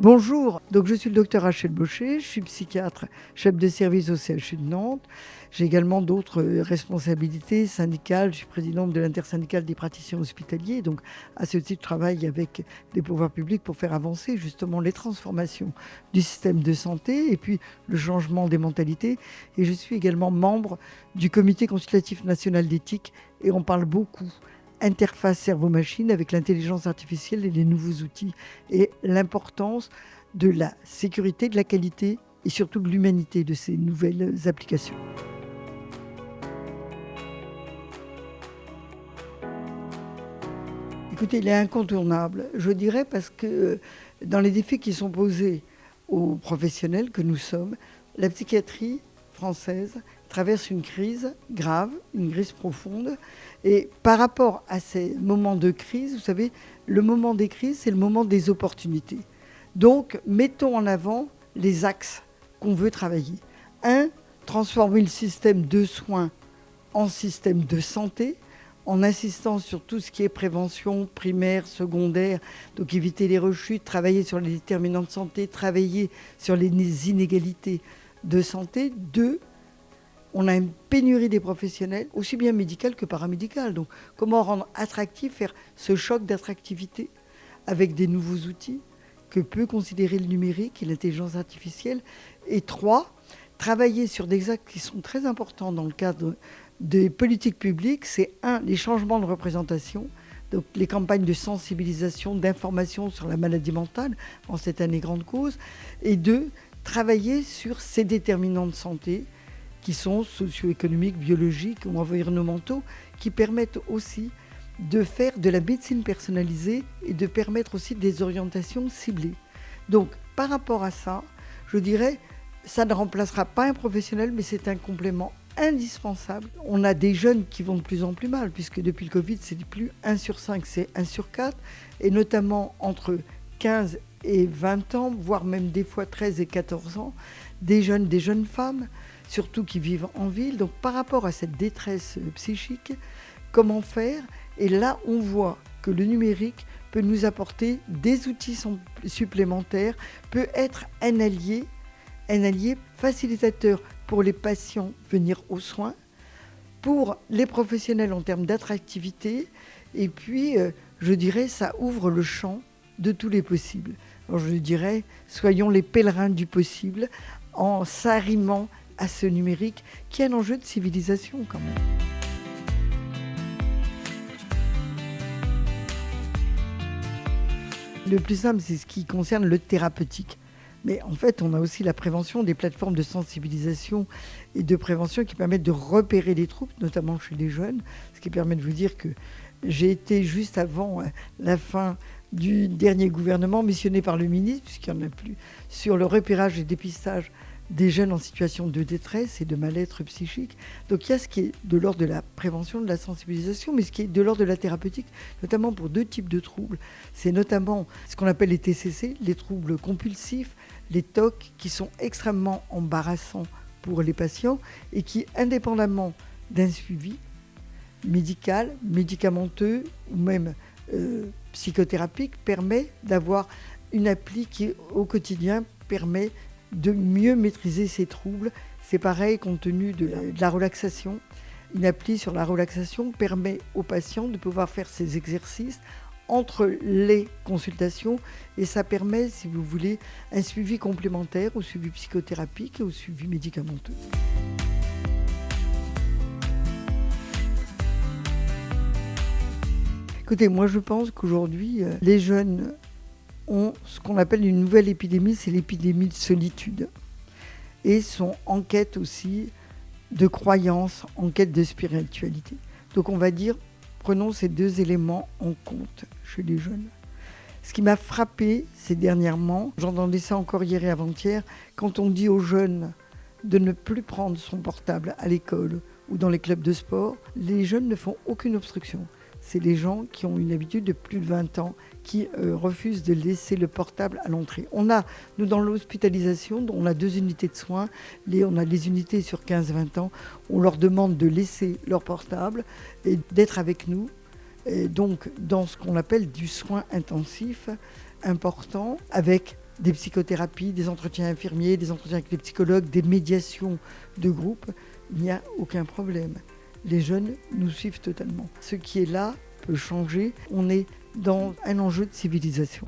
Bonjour, donc je suis le docteur Rachel Baucher, je suis psychiatre, chef de service au CHU de Nantes. J'ai également d'autres responsabilités syndicales. Je suis présidente de l'intersyndicale des praticiens hospitaliers. Donc à ce titre, je travaille avec les pouvoirs publics pour faire avancer justement les transformations du système de santé et puis le changement des mentalités. Et je suis également membre du comité consultatif national d'éthique et on parle beaucoup interface cerveau-machine avec l'intelligence artificielle et les nouveaux outils et l'importance de la sécurité, de la qualité et surtout de l'humanité de ces nouvelles applications. Écoutez, il est incontournable, je dirais, parce que dans les défis qui sont posés aux professionnels que nous sommes, la psychiatrie française traverse une crise grave, une crise profonde. Et par rapport à ces moments de crise, vous savez, le moment des crises, c'est le moment des opportunités. Donc, mettons en avant les axes qu'on veut travailler. Un, transformer le système de soins en système de santé, en insistant sur tout ce qui est prévention primaire, secondaire, donc éviter les rechutes, travailler sur les déterminants de santé, travailler sur les inégalités de santé. Deux, on a une pénurie des professionnels, aussi bien médicales que paramédicales. Donc, comment rendre attractif, faire ce choc d'attractivité avec des nouveaux outils que peut considérer le numérique et l'intelligence artificielle. Et trois, travailler sur des axes qui sont très importants dans le cadre des politiques publiques. C'est un, les changements de représentation, donc les campagnes de sensibilisation, d'information sur la maladie mentale en cette année grande cause. Et deux, travailler sur ces déterminants de santé qui sont socio-économiques, biologiques ou environnementaux, qui permettent aussi de faire de la médecine personnalisée et de permettre aussi des orientations ciblées. Donc, par rapport à ça, je dirais, ça ne remplacera pas un professionnel, mais c'est un complément indispensable. On a des jeunes qui vont de plus en plus mal, puisque depuis le Covid, c'est plus 1 sur 5, c'est 1 sur 4, et notamment entre 15 et 20 ans, voire même des fois 13 et 14 ans, des jeunes femmes, surtout qui vivent en ville. Donc par rapport à cette détresse psychique, comment faire ? Et là, on voit que le numérique peut nous apporter des outils supplémentaires, peut être un allié facilitateur pour les patients venir aux soins, pour les professionnels en termes d'attractivité, et puis, je dirais, ça ouvre le champ de tous les possibles. Alors je dirais, soyons les pèlerins du possible en s'arrimant à ce numérique qui est un enjeu de civilisation quand même. Le plus simple, c'est ce qui concerne le thérapeutique. Mais en fait, on a aussi la prévention, des plateformes de sensibilisation et de prévention qui permettent de repérer les troubles, notamment chez les jeunes. Ce qui permet de vous dire que j'ai été juste avant la fin du dernier gouvernement missionné par le ministre, puisqu'il n'y en a plus, sur le repérage et dépistage des jeunes en situation de détresse et de mal-être psychique. Donc il y a ce qui est de l'ordre de la prévention, de la sensibilisation, mais ce qui est de l'ordre de la thérapeutique, notamment pour deux types de troubles. C'est notamment ce qu'on appelle les TCC, les troubles compulsifs, les TOC, qui sont extrêmement embarrassants pour les patients et qui, indépendamment d'un suivi médical, médicamenteux ou même psychothérapique, permet d'avoir une appli qui, au quotidien, permet de mieux maîtriser ces troubles. C'est pareil compte tenu de la relaxation. Une appli sur la relaxation permet aux patients de pouvoir faire ces exercices entre les consultations et ça permet, si vous voulez, un suivi complémentaire au suivi psychothérapique et au suivi médicamenteux. Écoutez, moi je pense qu'aujourd'hui, les jeunes ont ce qu'on appelle une nouvelle épidémie, c'est l'épidémie de solitude. Et sont en quête aussi de croyances, en quête de spiritualité. Donc on va dire, prenons ces deux éléments en compte chez les jeunes. Ce qui m'a frappé ces dernièrement, j'entendais ça encore hier et avant-hier, quand on dit aux jeunes de ne plus prendre son portable à l'école ou dans les clubs de sport, les jeunes ne font aucune obstruction. C'est les gens qui ont une habitude de plus de 20 ans qui refusent de laisser le portable à l'entrée. Nous, dans l'hospitalisation, on a 2 unités de soins. On a les unités sur 15-20 ans. On leur demande de laisser leur portable et d'être avec nous. Et donc, dans ce qu'on appelle du soin intensif important, avec des psychothérapies, des entretiens infirmiers, des entretiens avec les psychologues, des médiations de groupe, il n'y a aucun problème. Les jeunes nous suivent totalement. Ce qui est là peut changer. On est dans un enjeu de civilisation.